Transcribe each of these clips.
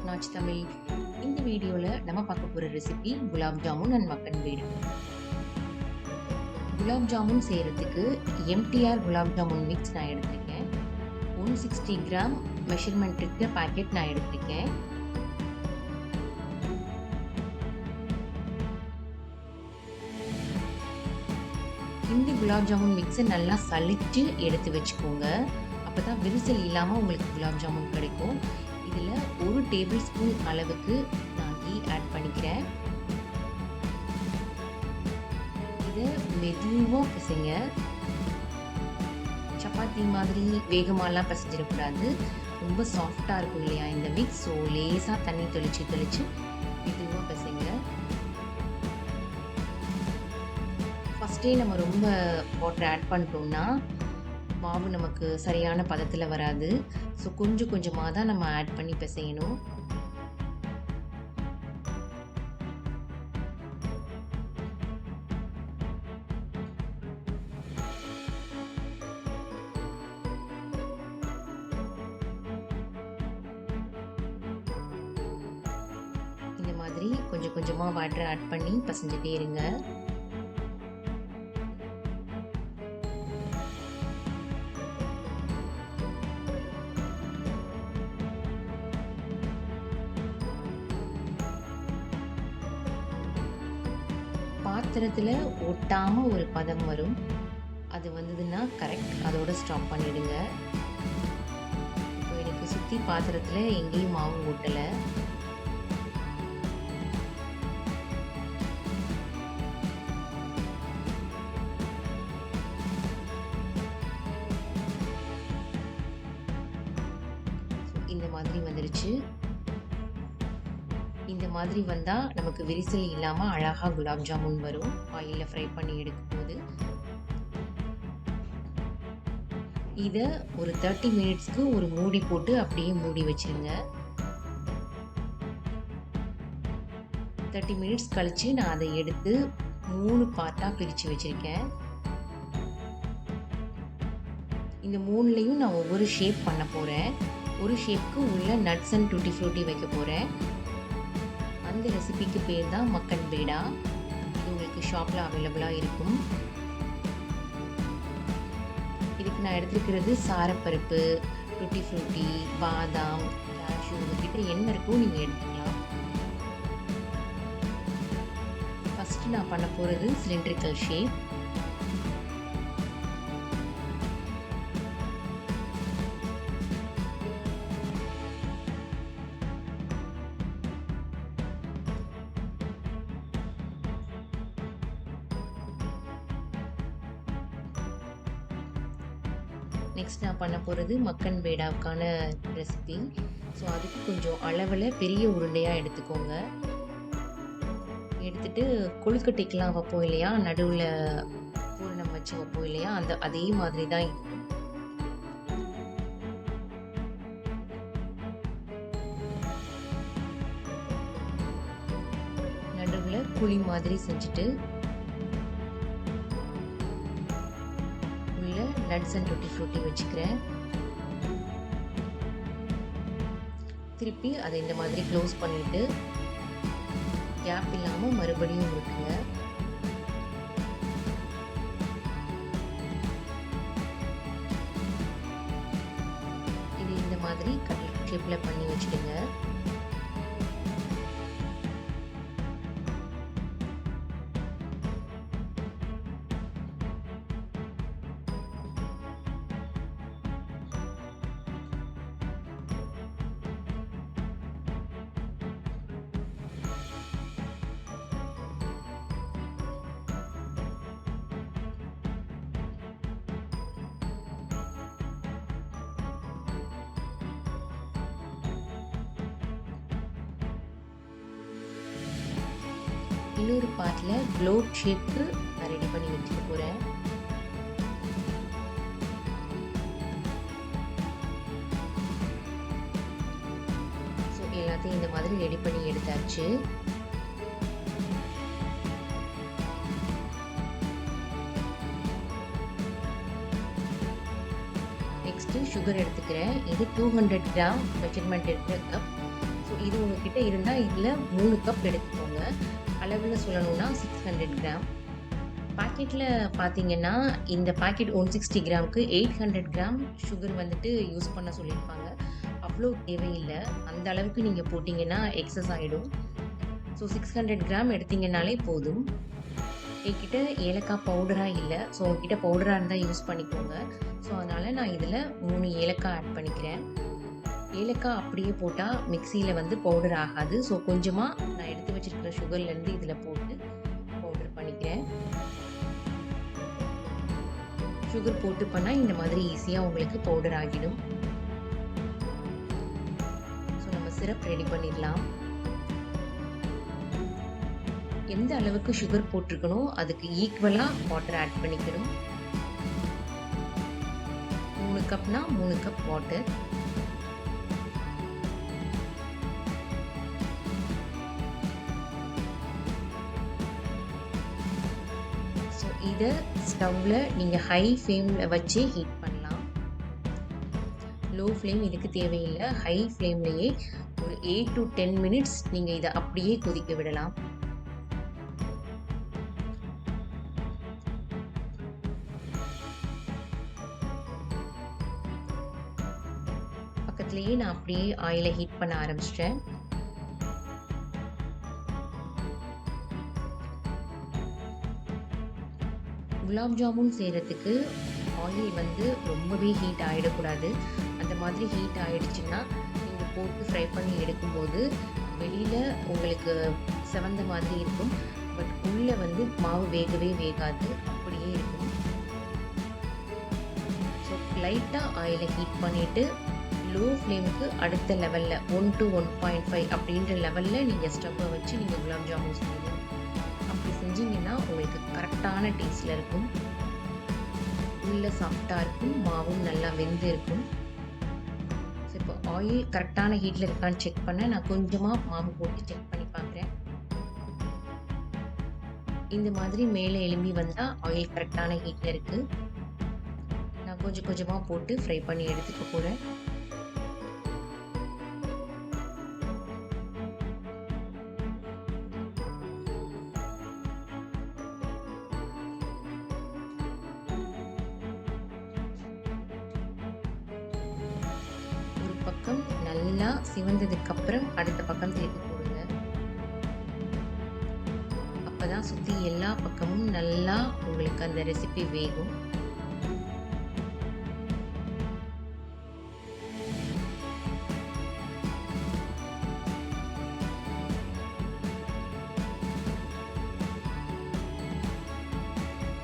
Notch Tamil. இந்த வீடியோல நம்ம பார்க்க போற ரெசிபி குலாப் ஜாமுன் அண்ட் மக்கன் பேடா. குலாப் ஜாமுன் செய்யறதுக்கு எம்டிஆர் குலாப் ஜாமுன் மிக்ஸ் நான் எடுத்திருக்கேன். 160 கிராம் மெஷர்மெண்ட் இருக்க பாக்கெட் நான் எடுத்திருக்கேன். இந்த குலாப் ஜாமுன் மிக்ஸை நல்லா சலிச்சு எடுத்து வச்சுக்கோங்க. அப்பதான் விரிசல் இல்லாம உங்களுக்கு குலாப் ஜாமுன் கிடைக்கும். இதுல 1 டேபிள் ஸ்பூன் அளவுக்கு நான் கீ ஆட் பண்ணிக்கிறேன். இதை மெதுவா பிசைங்க. சப்பாத்தி மாதிரி வேகமாலாம் பிசைஞ்சிடக்கூடாது. ரொம்ப சாஃப்டா இருக்கும் இல்லையா இந்த மிக்ஸ். ஸோ லேசா தண்ணி தெளிச்சு மெதுவா பிசைங்க. ஃபர்ஸ்டே நம்ம ரொம்ப வாட்டர் ஆட் பண்ணிட்டோம்னா மாவு நமக்கு சரியான பதத்தில் வராது. ஸோ கொஞ்சம் கொஞ்சமாக தான் நம்ம ஆட் பண்ணி பிசையணும். இந்த மாதிரி கொஞ்சம் கொஞ்சமாக வாட்டர் ஆட் பண்ணி பிசைஞ்சிட்டே இருங்க. பாத்திரத்தில் ஒட்டாம ஒரு பதம் வரும். அது வந்ததுன்னா கரெக்ட், அதோட ஸ்டாப் பண்ணிடுங்க. இப்போ எனக்கு சுற்றி பாத்திரத்தில் எங்கேயும் மாவு ஒட்டலை. இந்த மாதிரி வந்துருச்சு. இந்த மாதிரி வந்தால் நமக்கு விரிசல் இல்லாமல் அழகாக குலாப் ஜாமுன் வரும். ஆயிலில் ஃப்ரை பண்ணி எடுக்கும்போது இதை ஒரு 30 மினிட்ஸ்க்கு ஒரு மூடி போட்டு அப்படியே மூடி வச்சிருங்க. 30 மினிட்ஸ் கழிச்சு நான் அதை எடுத்து 3 பார்ட்டாக பிரித்து வச்சிருக்கேன். இந்த 3லையும் நான் ஒவ்வொரு ஷேப் பண்ண போகிறேன். ஒரு ஷேப்க்கு உள்ள நட்ஸ் அண்ட் டூட்டி ஃப்ரூட்டி வைக்க போகிறேன். அந்த ரெசிபிக்கு பேர் தான் மக்கன் பேடா. இது உங்களுக்கு ஷாப்பில் அவைலபிளாக இருக்கும். இதுக்கு நான் எடுத்துருக்கிறது சாரப்பருப்பு, டூட்டி ஃப்ரூட்டி, பாதாம், கேஷ்யூ. உங்ககிட்ட என்ன இருக்கோ நீங்கள் எடுத்துக்கலாம். ஃபஸ்ட்டு நான் பண்ண போகிறது சிலிண்ட்ரிக்கல் ஷேப். நெக்ஸ்ட் நான் பண்ண போகிறது மக்கன் பேடாவுக்கான ரெசிபி. ஸோ அதுக்கு கொஞ்சம் அளவில் பெரிய உருண்டையாக எடுத்துக்கோங்க. எடுத்துட்டு கொழுக்கட்டைக்கெலாம் வைப்போம் இல்லையா, நடுவில் பூரணம் வச்சு வைப்போம் இல்லையா, அதே மாதிரி தான் இருக்கும். நடுவில் குழி மாதிரி செஞ்சுட்டு நட்ஸ் அண்ட் டூட்டி ஃப்ரூட்டி வச்சுக்கிறேன். திருப்பி அதை இந்த மாதிரி க்ளோஸ் பண்ணிட்டு கேப் இல்லாமல் மறுபடியும் விட்டுங்க. இது இந்த மாதிரி கட்லெட் ஷேப்பில் பண்ணி வச்சுடுங்க. இன்னொரு பார்ட்டில் க்ளோப் ஷேப்க்கு நான் ரெடி பண்ணி வச்சுக்க போகிறேன். ஸோ எல்லாத்தையும் இந்த மாதிரி ரெடி பண்ணி எடுத்தாச்சு. நெக்ஸ்ட்டு சுகர் எடுத்துக்கிறேன். இது 200 கிராம் மெஷர்மெண்ட் இருக்கிற கப். ஸோ இது உங்ககிட்ட இருந்தால் இதில் 3 கப் எடுத்துக்கோங்க. அளவில் சொல்லணும்னா 600 கிராம். பாக்கெட்டில் பார்த்தீங்கன்னா இந்த பாக்கெட் 160 கிராமுக்கு 800 கிராம் சுகர் வந்துட்டு யூஸ் பண்ண சொல்லியிருப்பாங்க. அவ்வளோ தேவையில்லை. அந்த அளவுக்கு நீங்கள் போட்டிங்கன்னா எக்ஸஸ் ஆகிடும். ஸோ 600 கிராம் எடுத்தீங்கன்னாலே போதும். என்கிட்ட ஏலக்காய் பவுடராக இல்லை. ஸோ உங்ககிட்ட பவுடராக இருந்தால் யூஸ் பண்ணிக்கோங்க. ஸோ அதனால் நான் இதில் 3 ஏலக்காய் ஆட் பண்ணிக்கிறேன். ஏலக்காய் அப்படியே போட்டால் மிக்சியில் வந்து பவுடர் ஆகாது. ஸோ கொஞ்சமாக நான் எடுத்து வச்சுருக்கிற சுகர்லேருந்து இதில் போட்டு பவுடர் பண்ணிக்கிறேன். சுகர் போட்டு பண்ணால் இந்த மாதிரி ஈஸியாக உங்களுக்கு பவுடர் ஆகிடும். ஸோ நம்ம சிரப் ரெடி பண்ணிடலாம். எந்த அளவுக்கு சுகர் போட்டிருக்கணும் அதுக்கு ஈக்குவலாக வாட்டர் ஆட் பண்ணிக்கணும். 3 கப்னா 3 கப் வாட்டர். ஸோ இதை ஸ்டவ்வில் நீங்கள் ஹை ஃப்ளேமில் வச்சு ஹீட் பண்ணலாம். லோ ஃப்ளேம் இதுக்கு தேவையில்லை. ஹை ஃப்ளேம்லேயே ஒரு 8 to 10 மினிட்ஸ் நீங்கள் இதை அப்படியே கொதிக்க விடலாம். பக்கத்துலேயே நான் அப்படியே ஆயிலை ஹீட் பண்ண ஆரம்பிச்சிட்டேன். குலாப் ஜாமுன் செய்கிறதுக்கு ஆயில் வந்து ரொம்பவே ஹீட் ஆகிடக்கூடாது. அந்த மாதிரி ஹீட் ஆகிடுச்சுன்னா நீங்கள் போட்டு ஃப்ரை பண்ணி எடுக்கும்போது வெளியில் உங்களுக்கு செவந்த மாதிரி இருக்கும். பட் உள்ளே வந்து மாவு வேகவே வேகாது, அப்படியே இருக்கும். ஸோ லைட்டாக ஆயிலை ஹீட் பண்ணிவிட்டு லோ ஃப்ளேமுக்கு அடுத்த லெவலில் 1 to 1.5 அப்படின்ற லெவலில் நீங்கள் ஸ்டவ்வை வச்சு நீங்கள் குலாப் ஜாமுன் செய்யணும். அப்படி செஞ்சீங்கன்னா உங்களுக்கு கரெக்டான டேஸ்டில் இருக்கும். உள்ளே சாஃப்டாக இருக்கும், மாவும் நல்லா வெந்து இருக்கும். ஸோ இப்போ ஆயில் கரெக்டான ஹீட்டில் இருக்கான்னு செக் பண்ண நான் கொஞ்சமாக மாவு போட்டு செக் பண்ணி பார்க்குறேன். இந்த மாதிரி மேலே எலும்பி வந்தால் ஆயில் கரெக்டான ஹீட்டில் இருக்குது. நான் கொஞ்சம் கொஞ்சமாக போட்டு ஃப்ரை பண்ணி எடுத்துக்க போகிறேன். பக்கம் நல்லா சிவந்ததுக்கு அப்புறம் அடுத்த பக்கம் திருப்பி போடுங்க. அப்பதான் சுத்தி எல்லா பக்கமும் நல்லா உங்களுக்கு அந்த ரெசிபி வேகும்.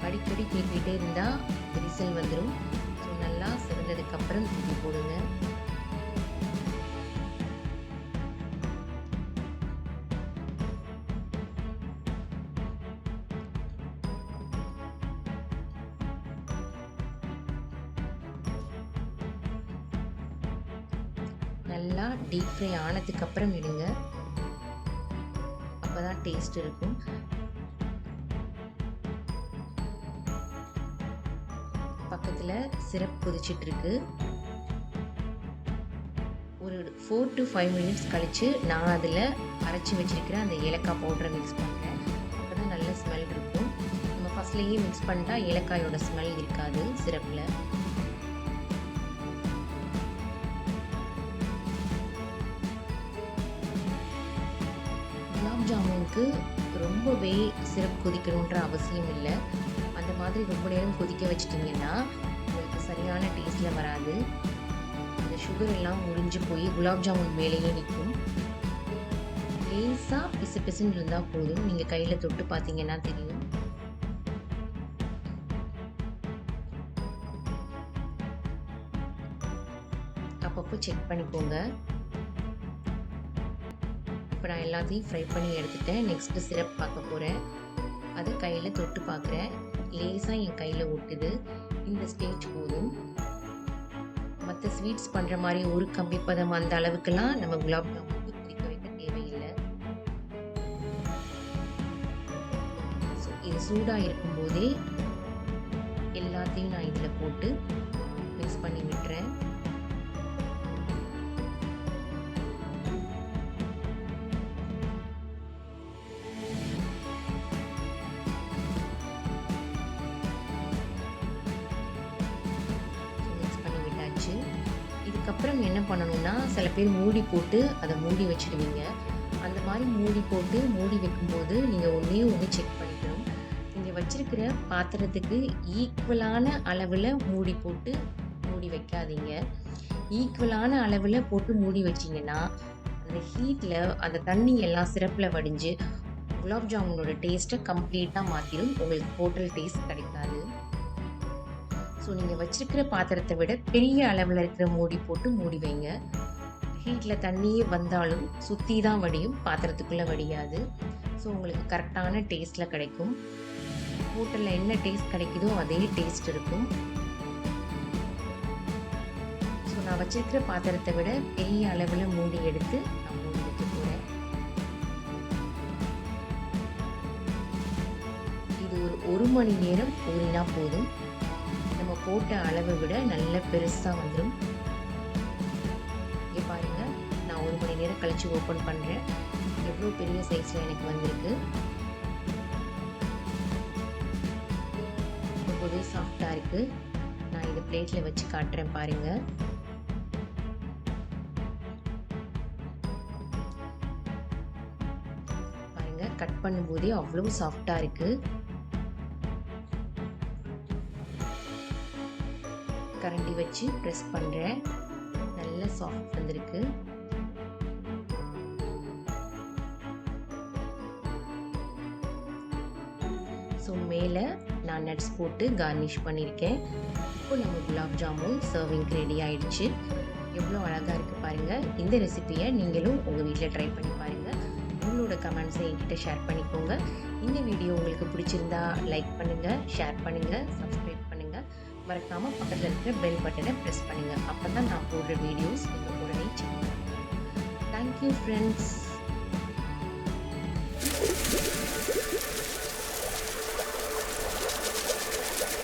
அடிக்கடி திருப்பிட்டே இருந்தா விரிசல் வந்துடும். ஸோ நல்லா சிவந்ததுக்கு அப்புறம் திருப்பி போடுங்க. நல்லா டீப் ஃப்ரை ஆனதுக்கு அப்புறம் எடுங்க. அப்பதான் டேஸ்ட் இருக்கும். பக்கத்துல சிரப் கொதிச்சிட்டு இருக்கு. ஒரு 4 to 5 மினிட்ஸ் கழிச்சு நான் அதில் அரைச்சி வச்சிருக்கிற அந்த ஏலக்காய் பவுடரை மிக்ஸ் பண்ணுறேன். அப்போதான் நல்ல ஸ்மெல் இருக்கும். நம்ம ஃபர்ஸ்ட்லேயே மிக்ஸ் பண்ணிட்டா ஏலக்காயோட ஸ்மெல் இருக்காது சிரப்பில். குலாப் ஜாமுனுக்கு ரொம்பவே சிரப் கொதிக்கணுன்ற அவசியம் இல்லை. அந்த மாதிரி ரொம்ப நேரம் கொதிக்க வச்சிட்டிங்கன்னா உங்களுக்கு சரியான டேஸ்ட்டில் வராது. அந்த சுகர் எல்லாம் முறிஞ்சு போய் குலாப் ஜாமுன் மேலேயே நிற்கும். லேசாக பிசு பிசுன்னு இருந்தால் போதும். நீங்கள் கையில் தொட்டு பார்த்தீங்கன்னா தெரியும். அப்பப்போ செக் பண்ணிக்கோங்க. இப்போ நான் எல்லாத்தையும் ஃப்ரை பண்ணி எடுத்துட்டேன். நெக்ஸ்ட்டு சிரப் பார்க்க போகிறேன். அதை கையில் தொட்டு பார்க்குறேன். லேசாக என் கையில் ஒட்டுது. இந்த ஸ்டேஜ் போதும். மற்ற ஸ்வீட்ஸ் பண்ணுற மாதிரி ஒரு கம்பி பதம் அந்த அளவுக்குலாம் நம்ம குலாப் ஜாமுனுக்கு கொதிக்க வைக்க தேவையில்லை. ஸோ இது சூடாக இருக்கும்போதே எல்லாத்தையும் நான் இதில் போட்டு மிக்ஸ் பண்ணி விட்டுறேன். அதுக்கப்புறம் என்ன பண்ணணும்னா, சில பேர் மூடி போட்டு அதை மூடி வச்சுடுவீங்க. அந்த மாதிரி மூடி போட்டு மூடி வைக்கும்போது நீங்கள் ஒன்றே ஒன்று செக் பண்ணிக்கணும். நீங்கள் வச்சிருக்கிற பாத்திரத்துக்கு ஈக்குவலான அளவில் மூடி போட்டு மூடி வைக்காதீங்க. ஈக்குவலான அளவில் போட்டு மூடி வச்சிங்கன்னா அந்த ஹீட்டில் அந்த தண்ணி எல்லாம் சிரப்பில் வடிஞ்சு குலாப் ஜாமுனோட டேஸ்ட்டை கம்ப்ளீட்டாக மாற்றிடும். உங்களுக்கு ஹோட்டல் டேஸ்ட் கிடைக்காது. ஸோ நீங்கள் வச்சிருக்கிற பாத்திரத்தை விட பெரிய அளவில் இருக்கிற மூடி போட்டு மூடி வைங்க. ஹீட்டில் தண்ணியே வந்தாலும் சுற்றி தான் வடியும், பாத்திரத்துக்குள்ளே வடியாது. ஸோ உங்களுக்கு கரெக்டான டேஸ்ட்டில் கிடைக்கும். ஹோட்டலில் என்ன டேஸ்ட் கிடைக்குதோ அதே டேஸ்ட் இருக்கும். ஸோ நான் வச்சிருக்கிற பாத்திரத்தை விட பெரிய அளவில் மூடி எடுத்து நான் மூடி வைக்க போகிறேன். இது ஒரு மணி நேரம் ஊறினா போதும். நம்ம போட்ட அளவை விட நல்ல பெருசாக வந்துடும். இங்கே பாருங்கள், நான் 1 மணி நேரம் கழித்து ஓப்பன் பண்ணுறேன். எவ்வளோ பெரிய சைஸில் எனக்கு வந்திருக்கு. ரொம்பவே சாஃப்டாக இருக்குது. நான் இதை பிளேட்டில் வச்சு காட்டுறேன் பாருங்கள். பாருங்கள், கட் பண்ணும்போதே அவ்வளோ சாஃப்டாக இருக்குது. கரண்டி வச்சு ப்ரெஸ் பண்ணுறேன். நல்ல சாஃப்ட் வந்திருக்கு. ஸோ மேலே நான் நட்ஸ் போட்டு கார்னிஷ் பண்ணியிருக்கேன். இப்போ நம்ம குலாப் ஜாமுன் சர்விங்க்கு ரெடி ஆயிடுச்சு. எவ்வளோ அழகாக இருக்குது பாருங்கள். இந்த ரெசிபியை நீங்களும் உங்கள் வீட்டில் ட்ரை பண்ணி பாருங்கள். உங்களோட கமெண்ட்ஸை என்கிட்ட ஷேர் பண்ணிக்கோங்க. இந்த வீடியோ உங்களுக்கு பிடிச்சிருந்தா லைக் பண்ணுங்கள், ஷேர் பண்ணுங்கள், சப்ஸ்கிரைப் பண்ணுங்கள். மறக்காமல் பக்கத்தில் இருக்கிற பெல் பட்டனை ப்ரெஸ் பண்ணுங்கள். அப்போ தான் நான் போடுற வீடியோஸ் உங்கள் உடனே செக் பண்ணுங்கள். Thank you friends.